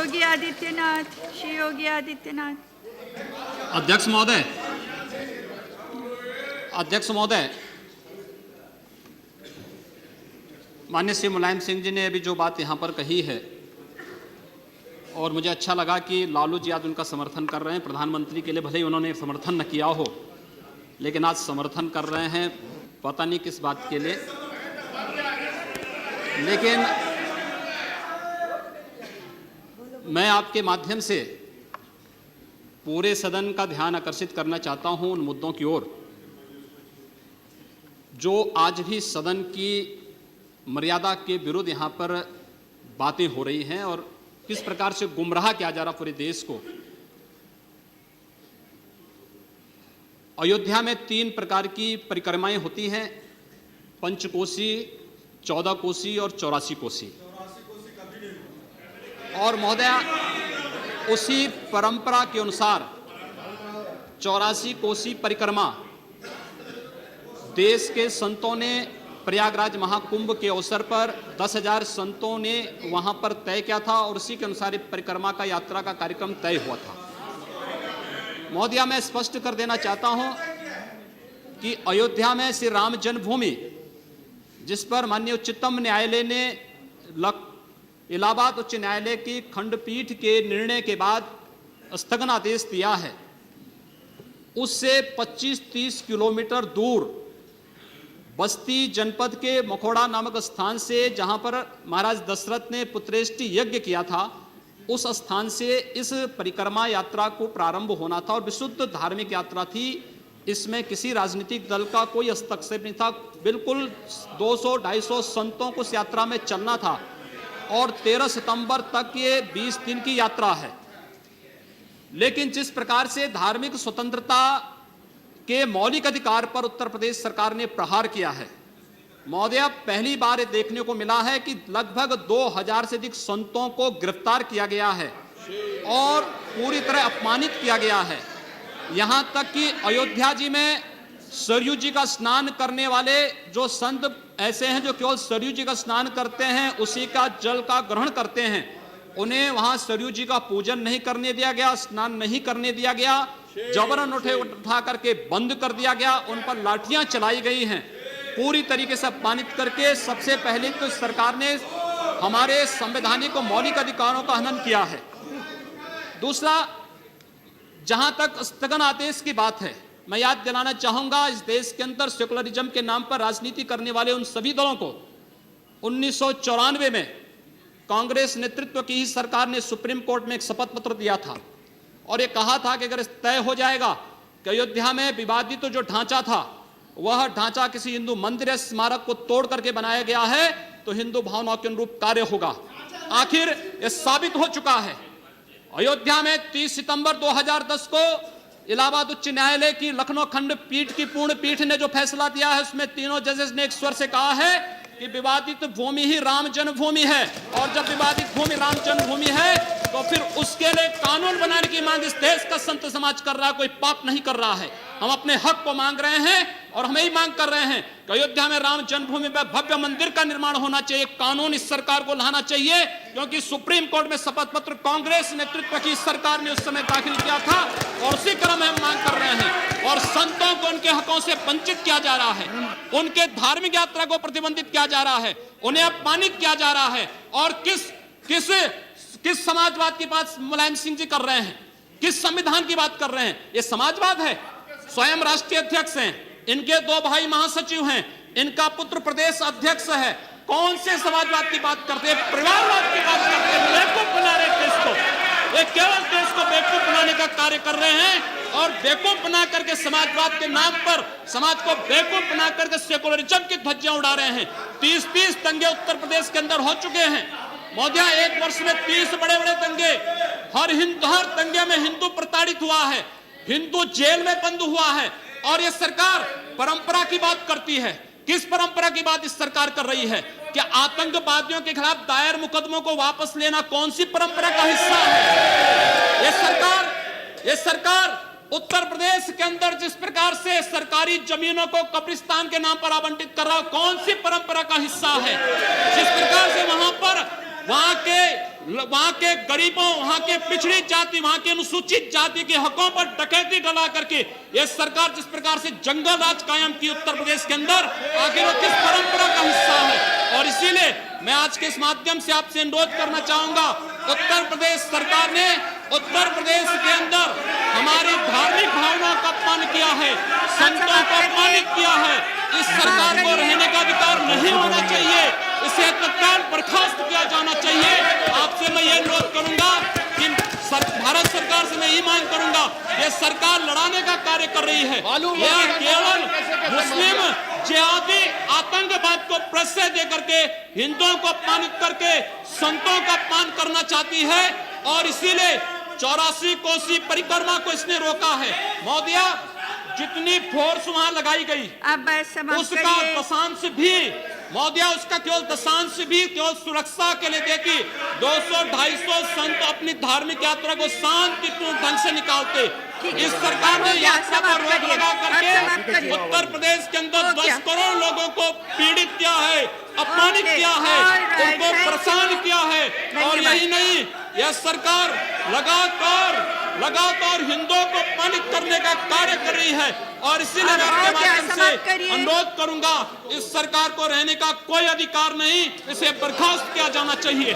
योगी आदित्यनाथ, श्री योगी आदित्यनाथ। अध्यक्ष महोदय, अध्यक्ष महोदय, माननीय श्री मुलायम सिंह जी ने अभी जो बात यहाँ पर कही है और मुझे अच्छा लगा कि लालू जी आज उनका समर्थन कर रहे हैं। प्रधानमंत्री के लिए भले ही उन्होंने समर्थन न किया हो, लेकिन आज समर्थन कर रहे हैं, पता नहीं किस बात के लिए। लेकिन मैं आपके माध्यम से पूरे सदन का ध्यान आकर्षित करना चाहता हूं उन मुद्दों की ओर जो आज भी सदन की मर्यादा के विरुद्ध यहाँ पर बातें हो रही हैं और किस प्रकार से गुमराह किया जा रहा पूरे देश को। अयोध्या में 3 प्रकार की परिक्रमाएं होती हैं, पंचकोसी, 14 कोसी और 84 कोसी। और महोदया, उसी परंपरा के अनुसार 84 कोसी परिक्रमा देश के संतों ने प्रयागराज महाकुंभ के अवसर पर 10,000 संतों ने वहां पर तय किया था और उसी के अनुसार परिक्रमा का यात्रा का कार्यक्रम तय हुआ था। महोदया, मैं स्पष्ट कर देना चाहता हूं कि अयोध्या में श्री राम जन्मभूमि, जिस पर माननीय उच्चतम न्यायालय ने इलाहाबाद उच्च न्यायालय की खंडपीठ के निर्णय के बाद स्थगन आदेश दिया है, उससे 25-30 किलोमीटर दूर बस्ती जनपद के मखोड़ा नामक स्थान से, जहां पर महाराज दशरथ ने पुत्रेष्टि यज्ञ किया था, उस स्थान से इस परिक्रमा यात्रा को प्रारंभ होना था और विशुद्ध धार्मिक यात्रा थी। इसमें किसी राजनीतिक दल का कोई हस्तक्षेप नहीं था। बिल्कुल 200-250 संतों को इस यात्रा में चलना था और 13 सितंबर तक ये 20 दिन की यात्रा है। लेकिन जिस प्रकार से धार्मिक स्वतंत्रता के मौलिक अधिकार पर उत्तर प्रदेश सरकार ने प्रहार किया है, महोदय, पहली बार ये देखने को मिला है कि लगभग 2000 से अधिक संतों को गिरफ्तार किया गया है और पूरी तरह अपमानित किया गया है। यहां तक कि अयोध्या जी में सरयू जी का स्नान करने वाले जो संत ऐसे हैं जो केवल सरयू जी का स्नान करते हैं, उसी का जल का ग्रहण करते हैं, उन्हें वहां सरयू जी का पूजन नहीं करने दिया गया, स्नान नहीं करने दिया गया, जबरन उठा करके बंद कर दिया गया, उन पर लाठियां चलाई गई हैं, पूरी तरीके से अपमानित करके। सबसे पहले तो सरकार ने हमारे संवैधानिक और मौलिक अधिकारों का हनन किया है। दूसरा, जहां तक स्थगन आदेश की बात है, मैं याद दिलाना चाहूंगा, इस देश के अंदर सेकुलरिज्म के नाम पर राजनीति करने वाले उन सभी दलों को 1994 में कांग्रेस नेतृत्व की ही सरकार ने सुप्रीम कोर्ट में एक शपथ पत्र दिया था और ये कहा था कि अगर तय हो जाएगा कि अयोध्या में विवादित तो जो ढांचा था वह ढांचा किसी हिंदू मंदिर या स्मारक को तोड़ करके बनाया गया है तो हिंदू भावनाओं के अनुरूप कार्य होगा। आखिर यह साबित हो चुका है। अयोध्या में 30 सितंबर 2010 को इलाहाबाद उच्च न्यायालय की लखनऊ खंडपीठ की पूर्ण पीठ ने जो फैसला दिया है, उसमें तीनों जजेस ने एक स्वर से कहा है कि विवादित भूमि ही राम जन्मभूमि है और जब विवादित भूमि राम जन्मभूमि है तो फिर उसके लिए कानून बनाने की मांग इस देश का संत समाज कर रहा है, कोई पाप नहीं कर रहा है। हम अपने हक को मांग रहे हैं और हम यही मांग कर रहे हैं कि अयोध्या में राम जन्मभूमि पर भव्य मंदिर का निर्माण होना चाहिए, कानून इस सरकार को लाना चाहिए, क्योंकि सुप्रीम कोर्ट में शपथ पत्र कांग्रेस नेतृत्व की सरकार ने उस समय दाखिल किया था और उसी क्रम में हम मांग कर रहे हैं। और संतों को उनके हकों से वंचित किया जा रहा है, उनके धार्मिक यात्रा को प्रतिबंधित किया जा रहा है, उन्हें अपमानित किया जा रहा है। और किस समाजवाद की बात मुलायम सिंह जी कर रहे हैं, किस संविधान की बात कर रहे हैं? ये समाजवाद है। स्वयं राष्ट्रीय अध्यक्ष हैं, इनके 2 भाई महासचिव हैं, इनका पुत्र प्रदेश अध्यक्ष है। कौन से समाजवाद की बात करते हैं? परिवारवाद की बात करते हैं। बेवकूफ बना रहे देश को, ये केवल देश को बेवकूफ बनाने का कार्य कर रहे हैं और बेवकूफ बना करके समाजवाद के नाम पर समाज को बेवकूफ बना करके सेकुलरिज्म की धज्जियां उड़ा रहे हैं। 30 दंगे उत्तर प्रदेश के अंदर हो चुके हैं महोदय, 1 वर्ष में 30 बड़े-बड़े दंगे। हर दंगे में हिंदू प्रताड़ित हुआ है, हिंदू जेल में बंद हुआ है और ये सरकार परंपरा की बात करती है। किस परंपरा की बात इस सरकार कर रही है? कि आतंकवादियों के खिलाफ दायर मुकदमों को वापस लेना कौन सी परंपरा का हिस्सा है? ये सरकार उत्तर प्रदेश के अंदर जिस प्रकार से सरकारी जमीनों को कब्रिस्तान के नाम पर आवंटित कर रहा है, कौन सी परंपरा का हिस्सा है? जिस प्रकार से वहां वहां के गरीबों, वहां के पिछड़ी जाति, वहां के अनुसूचित जाति के हकों पर डकैती डला करके ये सरकार जिस प्रकार से जंगल राज कायम की उत्तर प्रदेश के अंदर, आखिर वो किस परंपरा का हिस्सा है? और इसीलिए मैं आज के इस माध्यम से आपसे अनुरोध करना चाहूंगा, उत्तर प्रदेश सरकार ने उत्तर प्रदेश के अंदर हमारी धार्मिक भावनाओं का अपमान किया है, संतों को अपमानित किया है। इस सरकार को रहने का अधिकार नहीं होना चाहिए, इसे तत्काल बर्खास्त किया जाना चाहिए। आपसे मैं ये अनुरोध करूंगा कि भारत सरकार से मैं ये मांग करूंगा, ये सरकार लड़ाने का कार्य कर रही है, यह केवल मुस्लिम जिहादी आतंकवाद को प्रश्रय दे करके हिंदुओं को अपमानित करके संतों का अपमान करना चाहती है। और इसीलिए 84 कोसी परिक्रमा को इसने रोका है। महोदया, जितनी फोर्स वहां लगाई गई अब समाप्त उसका करिए। दशांश भी, महोदया, उसका केवल दशांश भी केवल सुरक्षा के लिए देखी 200-250 संत अपनी धार्मिक यात्रा को शांतिपूर्ण ढंग से निकालते। इस सरकार ने यात्रा पर रोक लगा करके उत्तर प्रदेश के अंदर 10 करोड़ लोगों को पीड़ित किया है, अपमानित किया है, उनको परेशान किया है। और यही नहीं, यह सरकार लगातार हिंदुओं को अपमानित करने का कार्य कर रही है। और इसीलिए मैं आपके माध्यम से अनुरोध करूंगा, इस सरकार को रहने का कोई अधिकार नहीं, इसे बर्खास्त किया जाना चाहिए।